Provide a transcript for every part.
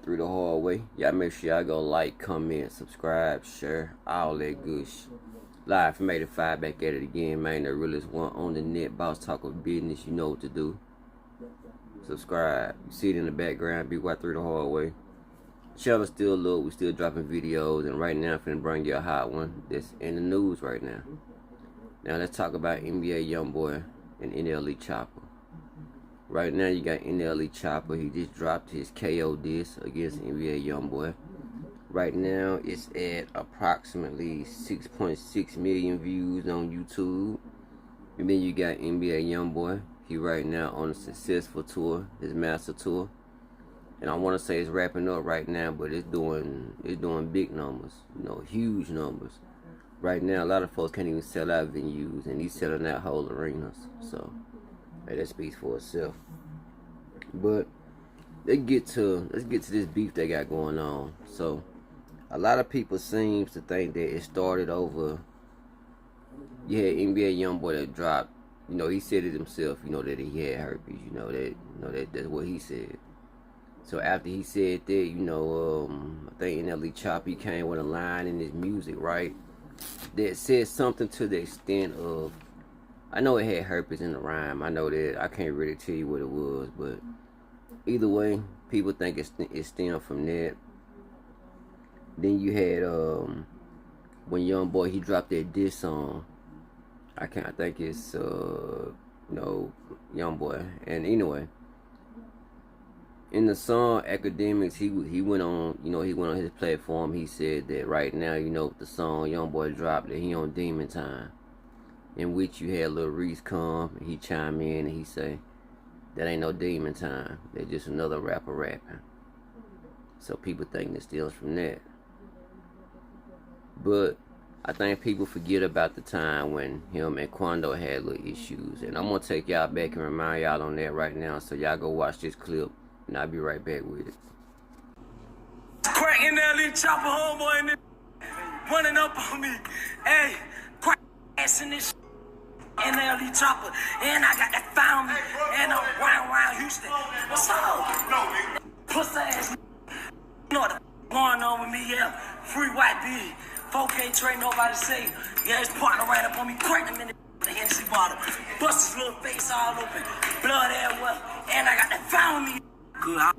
through the hard way. Y'all make sure y'all go like, comment, subscribe, share, all that good shit. Live from 85, back at it again, man. The realest one on the net. Boss talk of business, you know what to do. Subscribe. You see it in the background, be right through the hard way. Channel still low, we still dropping videos, and right now I'm finna bring you a hot one that's in the news right now. Now let's talk about NBA Youngboy and NLE Choppa. Right now you got NLE Choppa. He just dropped his KO disc against NBA Youngboy. Right now it's at approximately 6.6 million views on YouTube. And then you got NBA Youngboy. He right now on a successful tour, his master tour. And I want to say it's wrapping up right now, but it's doing big numbers, you know, huge numbers. Right now, a lot of folks can't even sell out venues, and he's selling out whole arenas. So, hey, that speaks for itself. But let's get to this beef they got going on. So, a lot of people seems to think that it started over. You had NBA Youngboy that dropped. You know, he said it himself. You know that he had herpes. You know that's what he said. So after he said that, you know, I think NLE Choppa came with a line in his music, right, that said something to the extent of, I know it had herpes in the rhyme. I know that. I can't really tell you what it was, but either way, people think it stemmed from that. Then you had when Youngboy, he dropped that diss song. I think it's you know, Youngboy. And anyway, in the song Academics, he went on, you know, he went on his platform. He said that right now, you know, the song Youngboy dropped, that he on Demon Time, in which you had Lil Reese come and he chime in and he say that ain't no Demon Time, they're just another rapper rapping. So people think it steals from that. But I think people forget about the time when him and Quando had little issues, and I'm gonna take y'all back and remind y'all on that right now. So y'all go watch this clip, and I'll be right back with it. Crack NLE Choppa, homeboy, and running up on me. Hey, crack ass in this NLE Choppa, and I got that found me, and I'm round Houston. What's up? Puss ass. You know what going on with me? Yeah, free white bitch. 4K trade, nobody say. Yeah, his partner right up on me, crack him in the Hennessy bottle. Bust his little face all open, blood everywhere, and I got that found me. Good, how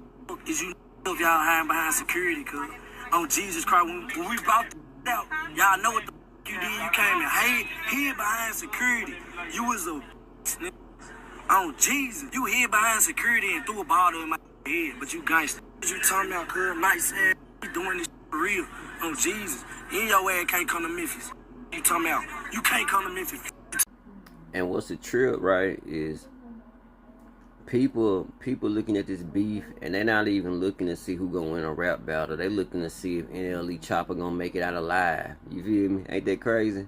is you if y'all hiding behind security, cuz? On Jesus Christ, when we brought the out, y'all know what the you did. You came in hid behind security. You was a on Jesus. You hid behind security and threw a bottle in my head, but you gangster. You talking about, cuz? Nice ass. You doing this for real. On Jesus. You your ass can't come to Memphis. You talking about, you can't come to Memphis. And what's the trip, right, is people looking at this beef, and they're not even looking to see who gonna win a rap battle. They looking to see if NLE Choppa gonna make it out alive. You feel me? Ain't that crazy?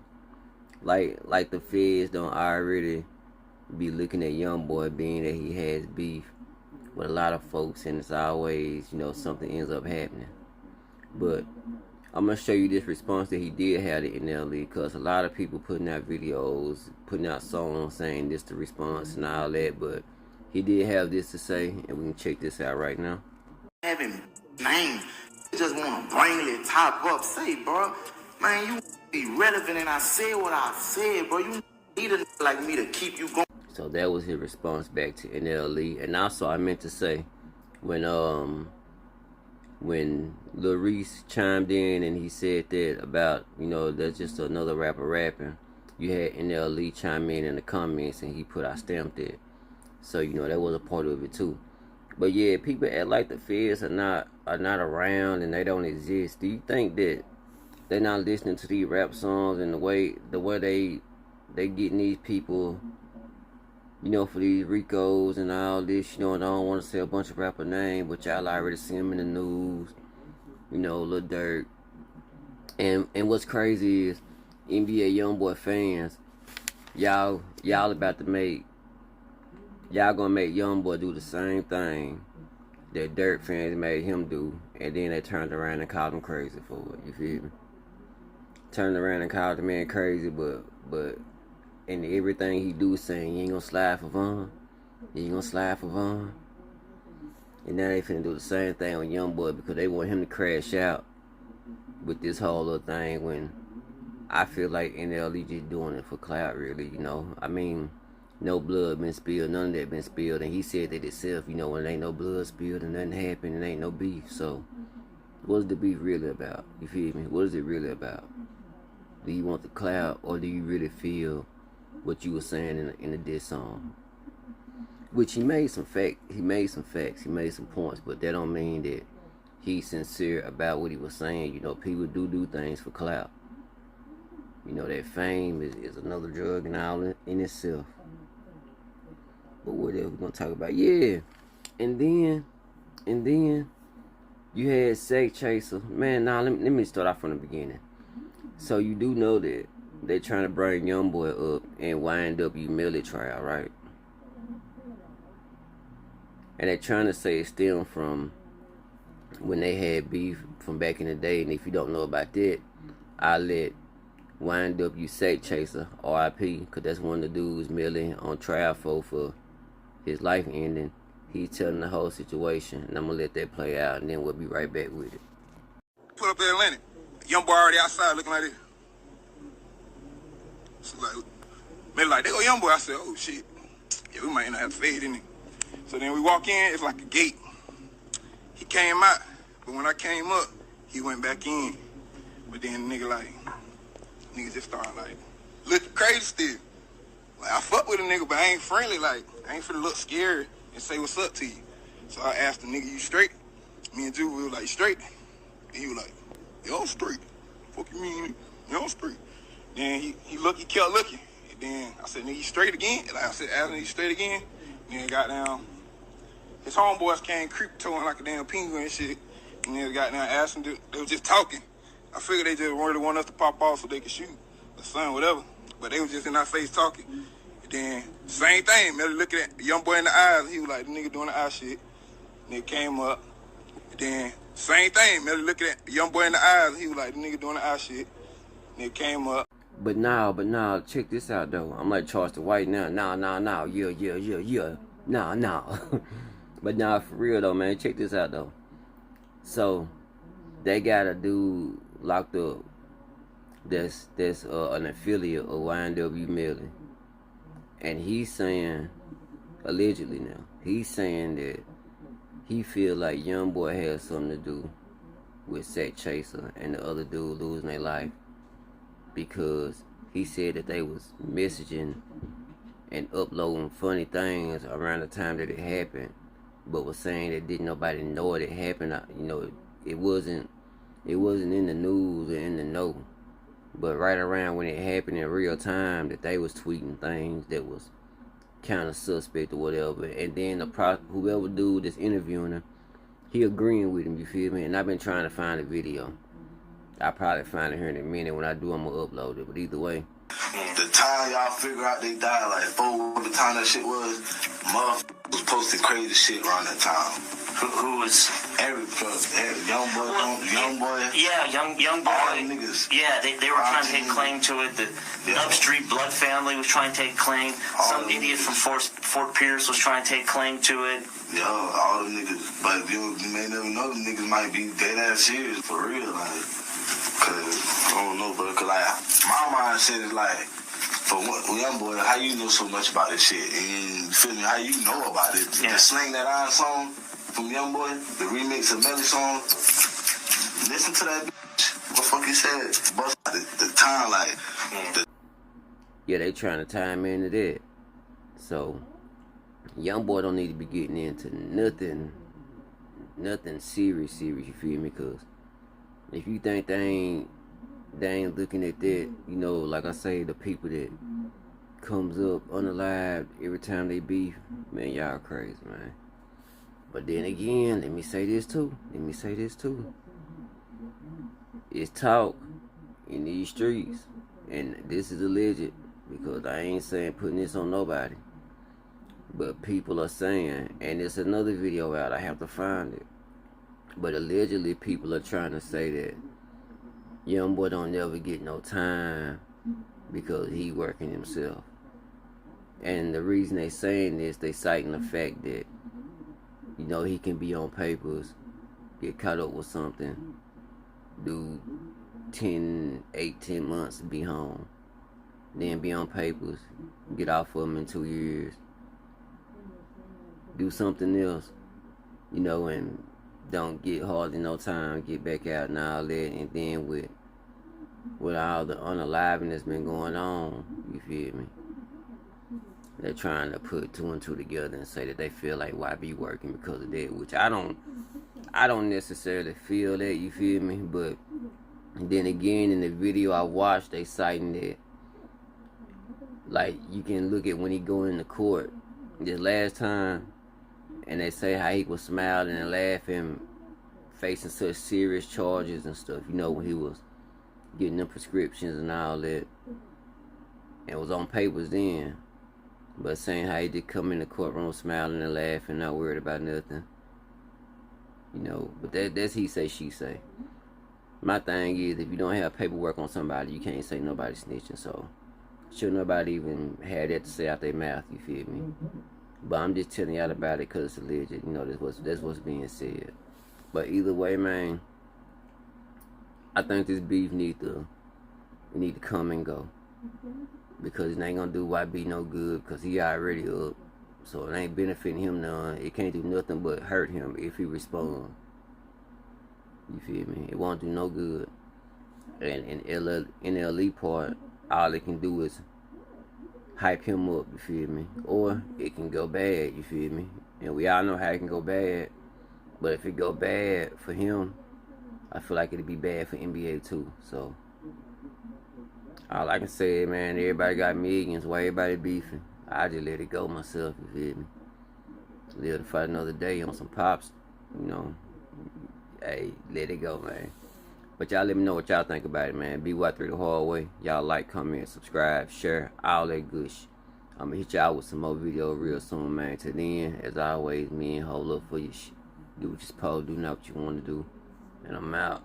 Like the feds don't already be looking at Youngboy, being that he has beef with a lot of folks, and it's always, you know, something ends up happening. But I'm gonna show you this response that he did have to NLE, because a lot of people putting out videos, putting out songs saying this the response and all that, but he did have this to say, and we can check this out right now. Having names, you just want to bring it top up. Say, bro, man, you be relevant, and I said what I said, bro. You need a like me to keep you going. So that was his response back to NLE. And also I meant to say, when Lil Reese chimed in and he said that about, you know, that's just another rapper rapping, you had NLE chime in the comments and he put, I stamped it. So, you know, that was a part of it too. But yeah, people act like the feds are not around and they don't exist. Do you think that they're not listening to these rap songs and the way they getting these people, you know, for these Ricos and all this? You know, I don't want to say a bunch of rapper names, but y'all already see them in the news. You know, Lil Durk. And what's crazy is NBA Youngboy fans, y'all about to make, y'all gonna make Youngboy do the same thing that Durk fans made him do, and then they turned around and called him crazy for it. You feel me? Turned around and called the man crazy, but and everything he do saying, you ain't gonna slide for Von. You ain't gonna slide for Von. And now they finna do the same thing on Youngboy because they want him to crash out with this whole little thing when I feel like NLE just doing it for clout, really, you know. I mean, no blood been spilled, none of that been spilled, and he said that himself, you know, when there ain't no blood spilled and nothing happened, and ain't no beef. So, what's the beef really about? You feel me? What is it really about? Do you want the clout, or do you really feel what you were saying in the diss song? Which he made some facts, he made some points, but that don't mean that he's sincere about what he was saying. You know, people do things for clout. You know, that fame is another drug and all in itself. But what else we gonna talk about? Yeah. And then you had Sex Chaser. Man, let me start off from the beginning. So you do know that they're trying to bring Youngboy up in YNW Millie trial, right? And they're trying to say it stemmed from when they had beef from back in the day. And if you don't know about that, I let YNW Sex Chaser, RIP, because that's one of the dudes Millie on trial for his life ending. He's telling the whole situation, and I'm going to let that play out, and then we'll be right back with it. Put up in Atlanta. Young boy already outside looking like this. So like, Millie like, they go Young Boy. I said, oh shit. Yeah, we might not have to fade in it. So then we walk in, it's like a gate. He came out, but when I came up, he went back in. But then the nigga just started like, looking crazy still. Like, I fuck with a nigga, but I ain't friendly. Like, I ain't finna look scared and say what's up to you. So I asked the nigga, you straight? Me and Drew, we were like, straight? And he was like, yeah, I'm straight. Fuck you mean? Yeah, I'm straight. Then he kept looking. And then I said, nigga, you straight again? Like I said, Alan, you straight again? And then got down. His homeboys came creep-toeing like a damn penguin and shit. And then got down, asked him, they were just talking. I figured they just really wanted us to pop off so they could shoot or something, whatever. But they was just in our face talking. And then, same thing, Melly looking at the young boy in the eyes. He was like, the nigga doing the eye shit. Nigga came up. And then, same thing, Melly looking at the young boy in the eyes. He was like, the nigga doing the eye shit. Nigga came up. But now, check this out, though. I'm like Charles the White now. Nah. Yeah. Nah. But nah, for real, though, man. Check this out, though. So, they got a dude locked up that's an affiliate of YNW Millie. And he's saying, allegedly now, he's saying that he feel like Youngboy has something to do with Sex Chaser and the other dude losing their life. Because he said that they was messaging and uploading funny things around the time that it happened, but was saying that didn't nobody know it happened. You know, it wasn't in the news or in the know, but right around when it happened in real time, that they was tweeting things that was kind of suspect or whatever. And then whoever dude that's interviewing him, he agreeing with him. You feel me? And I've been trying to find a video. I'll probably find it here in a minute. When I do, I'm gonna upload it. But either way, the time y'all figure out they died, like the time that shit was, motherfuckers was posting crazy shit around that time. Who was Young boy. Yeah, young boy. All the niggas. Yeah, they were trying to take claim to it. The Upstreet Blood family was trying to take claim. Some idiot from Fort Pierce was trying to take claim to it. Yeah, all the niggas. But you may never know them niggas might be dead ass serious for real, like. Cause I don't know, bro. Cause like my mindset is like, for Young Boy, how you know so much about this shit? And you feel me? How you know about it? Yeah. The Sling That Iron song from Young Boy, the remix of Melly song. Listen to that bitch. What the fuck he said? Bust the time like. Yeah, they trying to tie him into that. So Young Boy don't need to be getting into nothing serious. You feel me? Cause if you think they ain't looking at that, you know, like I say, the people that comes up unalived every time they beef, man, y'all crazy, man. But then again, let me say this too. It's talk in these streets, and this is alleged, because I ain't saying putting this on nobody, but people are saying, and it's another video out, I have to find it, but allegedly people are trying to say that Youngboy don't never get no time because he working himself. And the reason they saying this, they citing the fact that You know, he can be on papers, get caught up with something, do 10 months to be home, then be on papers, get off of them in 2 years, do something else, you know, and don't get hardly no time, get back out and all that. And then with all the unaliving that's been going on, you feel me, they're trying to put 2 and 2 together and say that they feel like YB working because of that, which I don't necessarily feel that, you feel me. But then again, in the video I watched, they citing that, like, you can look at when he go into court this last time, and they say how he was smiling and laughing, facing such serious charges and stuff, you know, when he was getting them prescriptions and all that, and was on papers then, but saying how he did come in the courtroom smiling and laughing, not worried about nothing, you know. But that's he say, she say. My thing is, if you don't have paperwork on somebody, you can't say nobody snitching, so should nobody even have that to say out their mouth, you feel me? But I'm just telling y'all about it because it's alleged, you know, that's what's being said. But either way, man, I think this beef need to come and go, because it ain't gonna do YB no good, because he already up, so it ain't benefiting him none. It can't do nothing but hurt him if he respond. You feel me? It won't do no good. And NLE part, all it can do is hype him up, you feel me? Or it can go bad, you feel me? And we all know how it can go bad. But if it go bad for him, I feel like it'd be bad for NBA too. So all I can say, man, everybody got millions. Why everybody beefing? I just let it go myself, you feel me? Live to fight another day on some pops, you know. Hey, let it go, man. But y'all let me know what y'all think about it, man. BY3 the hard way. Y'all like, comment, subscribe, share, all that good shit. I'm gonna hit y'all with some more videos real soon, man. Till then, as always, me and hold up for your shit. Do what you're supposed to do, not what you want to do. And I'm out.